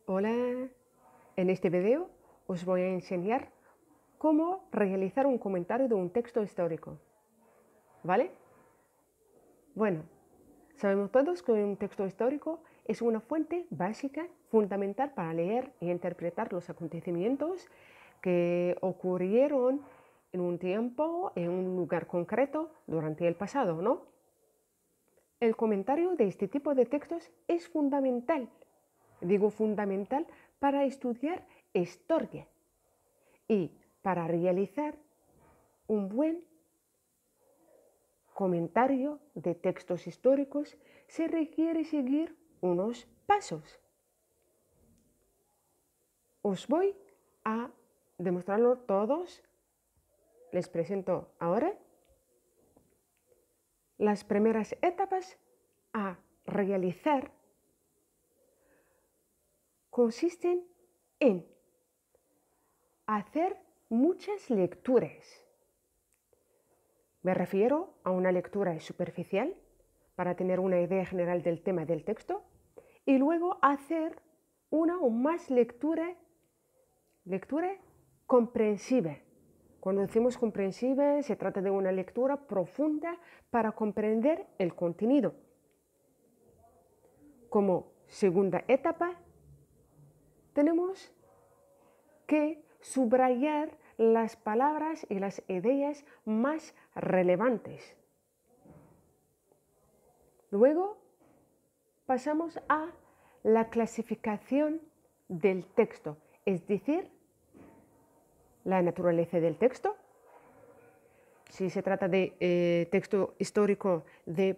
Hola, en este video os voy a enseñar cómo realizar un comentario de un texto histórico, ¿vale? Bueno, sabemos todos que un texto histórico es una fuente básica, fundamental para leer e interpretar los acontecimientos que ocurrieron en un tiempo, en un lugar concreto, durante el pasado, ¿no? El comentario de este tipo de textos es fundamental. Digo fundamental para estudiar historia y para realizar un buen comentario de textos históricos se requiere seguir unos pasos. Os voy a demostrarlo todos. Les presento ahora las primeras etapas a realizar. Consisten en hacer muchas lecturas. Me refiero a una lectura superficial para tener una idea general del tema del texto y luego hacer una o más lectura comprensiva. Cuando decimos comprensiva se trata de una lectura profunda para comprender el contenido. Como segunda etapa tenemos que subrayar las palabras y las ideas más relevantes. Luego pasamos a la clasificación del texto, es decir, la naturaleza del texto. Si se trata de texto histórico,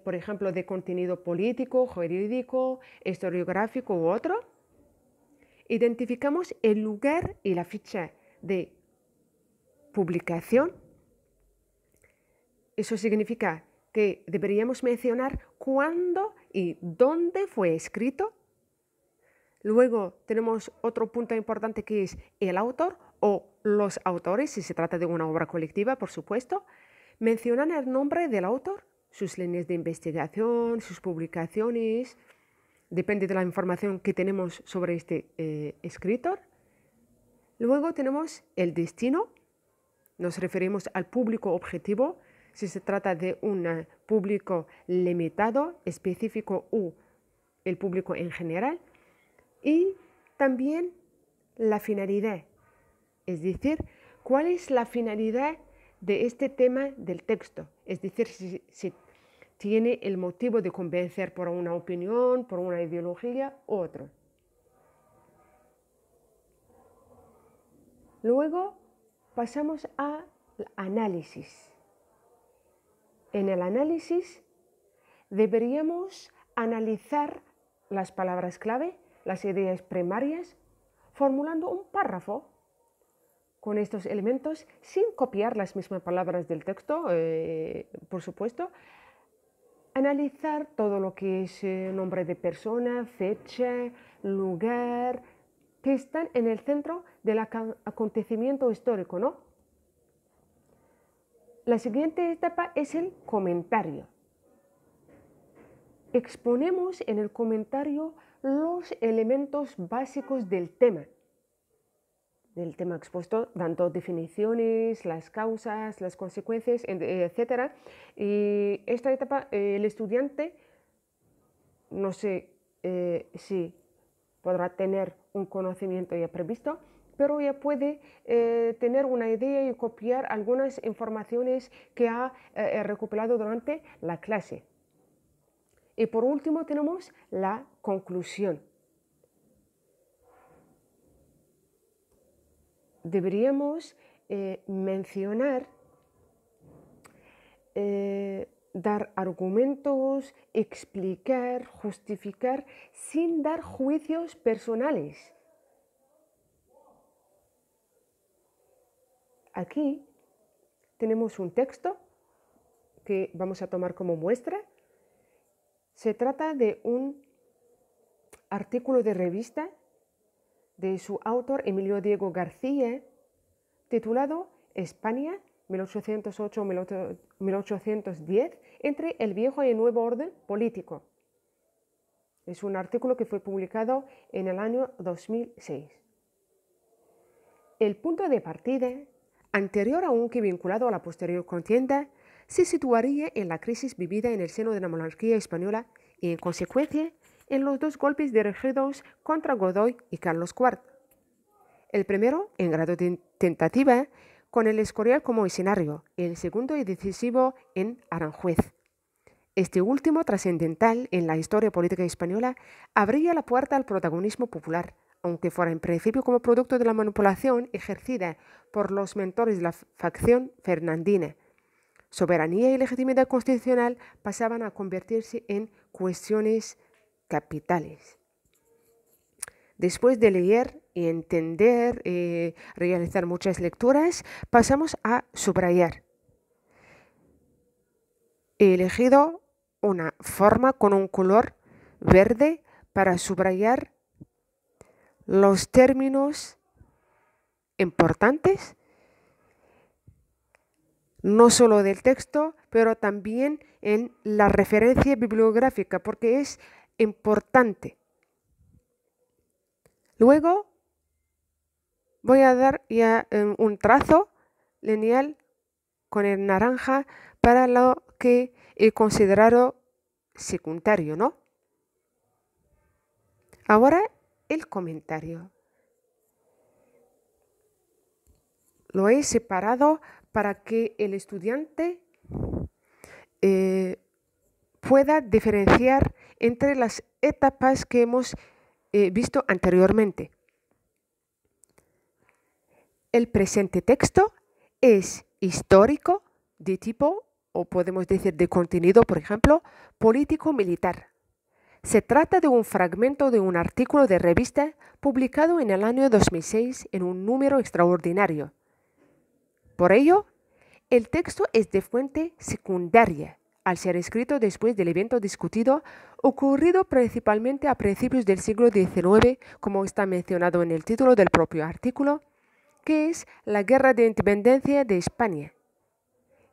por ejemplo, de contenido político, jurídico, historiográfico u otro, identificamos el lugar y la fecha de publicación. Eso significa que deberíamos mencionar cuándo y dónde fue escrito. Luego tenemos otro punto importante que es el autor o los autores, si se trata de una obra colectiva, por supuesto. Mencionan el nombre del autor, sus líneas de investigación, sus publicaciones, depende de la información que tenemos sobre este escritor. Luego tenemos el destino, nos referimos al público objetivo, si se trata de un público limitado, específico o el público en general. Y también la finalidad, es decir, cuál es la finalidad de este tema del texto, es decir, si tiene el motivo de convencer por una opinión, por una ideología u otro. Luego pasamos al análisis. En el análisis deberíamos analizar las palabras clave, las ideas primarias, formulando un párrafo con estos elementos sin copiar las mismas palabras del texto, por supuesto. Analizar todo lo que es nombre de persona, fecha, lugar, que están en el centro del acontecimiento histórico, ¿no? La siguiente etapa es el comentario. Exponemos en el comentario los elementos básicos del tema expuesto, dando definiciones, las causas, las consecuencias, etc. Y esta etapa el estudiante, no sé si podrá tener un conocimiento ya previsto, pero ya puede tener una idea y copiar algunas informaciones que ha recopilado durante la clase. Y por último tenemos la conclusión. Deberíamos mencionar, dar argumentos, explicar, justificar, sin dar juicios personales. Aquí tenemos un texto que vamos a tomar como muestra. Se trata de un artículo de revista de su autor Emilio Diego García, titulado España 1808-1810, entre el viejo y el nuevo orden político. Es un artículo que fue publicado en el año 2006. El punto de partida, anterior aún que vinculado a la posterior contienda, se situaría en la crisis vivida en el seno de la monarquía española y, en consecuencia, en los dos golpes dirigidos contra Godoy y Carlos IV. El primero, en grado de tentativa, con el Escorial como escenario, y el segundo y decisivo en Aranjuez. Este último, trascendental en la historia política española, abría la puerta al protagonismo popular, aunque fuera en principio como producto de la manipulación ejercida por los mentores de la facción fernandina. Soberanía y legitimidad constitucional pasaban a convertirse en cuestiones capitales. Después de leer y entender y realizar muchas lecturas, pasamos a subrayar. He elegido una forma con un color verde para subrayar los términos importantes, no solo del texto, pero también en la referencia bibliográfica, porque es importante. Luego voy a dar ya un trazo lineal con el naranja para lo que he considerado secundario, ¿no? Ahora el comentario. Lo he separado para que el estudiante pueda diferenciar entre las etapas que hemos visto anteriormente. El presente texto es histórico, de tipo, o podemos decir de contenido, por ejemplo, político-militar. Se trata de un fragmento de un artículo de revista publicado en el año 2006 en un número extraordinario. Por ello, el texto es de fuente secundaria, al ser escrito después del evento discutido, ocurrido principalmente a principios del siglo XIX, como está mencionado en el título del propio artículo, que es la Guerra de Independencia de España.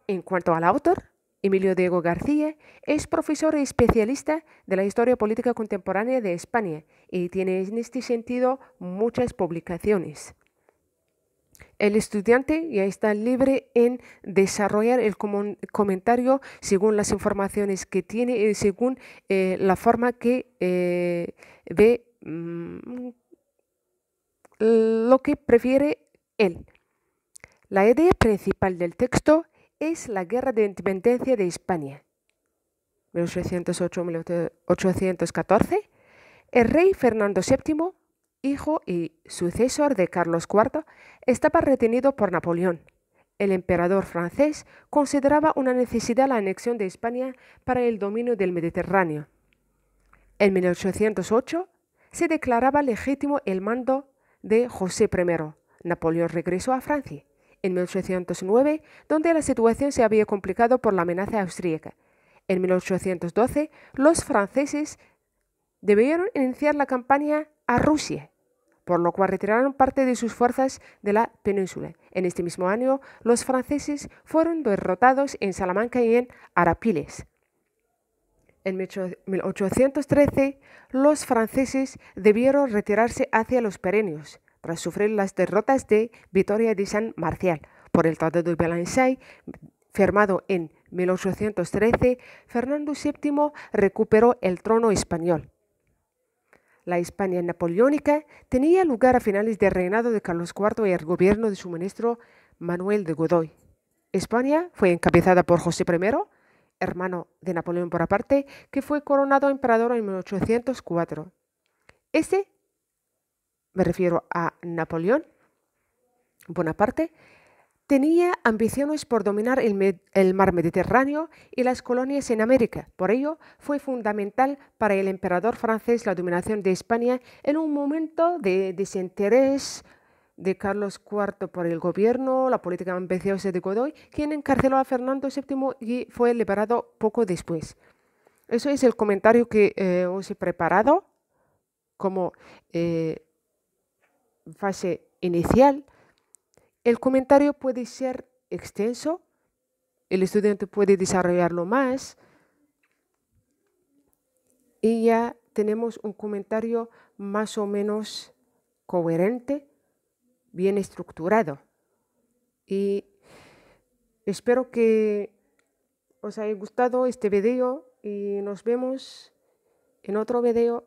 En cuanto al autor, Emilio Diego García es profesor y especialista de la historia política contemporánea de España y tiene en este sentido muchas publicaciones. El estudiante ya está libre en desarrollar el comentario según las informaciones que tiene y según la forma que ve lo que prefiere él. La idea principal del texto es la Guerra de Independencia de España, 1808-1814. El rey Fernando VII, hijo y sucesor de Carlos IV, estaba retenido por Napoleón. El emperador francés consideraba una necesidad la anexión de España para el dominio del Mediterráneo. En 1808 se declaraba legítimo el mando de José I. Napoleón regresó a Francia en 1809, donde la situación se había complicado por la amenaza austríaca. En 1812, los franceses debieron iniciar la campaña a Rusia, por lo cual retiraron parte de sus fuerzas de la península. En este mismo año, los franceses fueron derrotados en Salamanca y en Arapiles. En 1813, los franceses debieron retirarse hacia los Pirineos, tras sufrir las derrotas de Vitoria de San Marcial. Por el Tratado de Versailles, firmado en 1813, Fernando VII recuperó el trono español. La España napoleónica tenía lugar a finales del reinado de Carlos IV y el gobierno de su ministro Manuel de Godoy. España fue encabezada por José I, hermano de Napoleón Bonaparte, que fue coronado emperador en 1804. Me refiero a Napoleón Bonaparte, tenía ambiciones por dominar el mar Mediterráneo y las colonias en América. Por ello, fue fundamental para el emperador francés la dominación de España en un momento de desinterés de Carlos IV por el gobierno, la política ambiciosa de Godoy, quien encarceló a Fernando VII y fue liberado poco después. Eso es el comentario que os he preparado como fase inicial. El comentario puede ser extenso, el estudiante puede desarrollarlo más y ya tenemos un comentario más o menos coherente, bien estructurado. Y espero que os haya gustado este video y nos vemos en otro video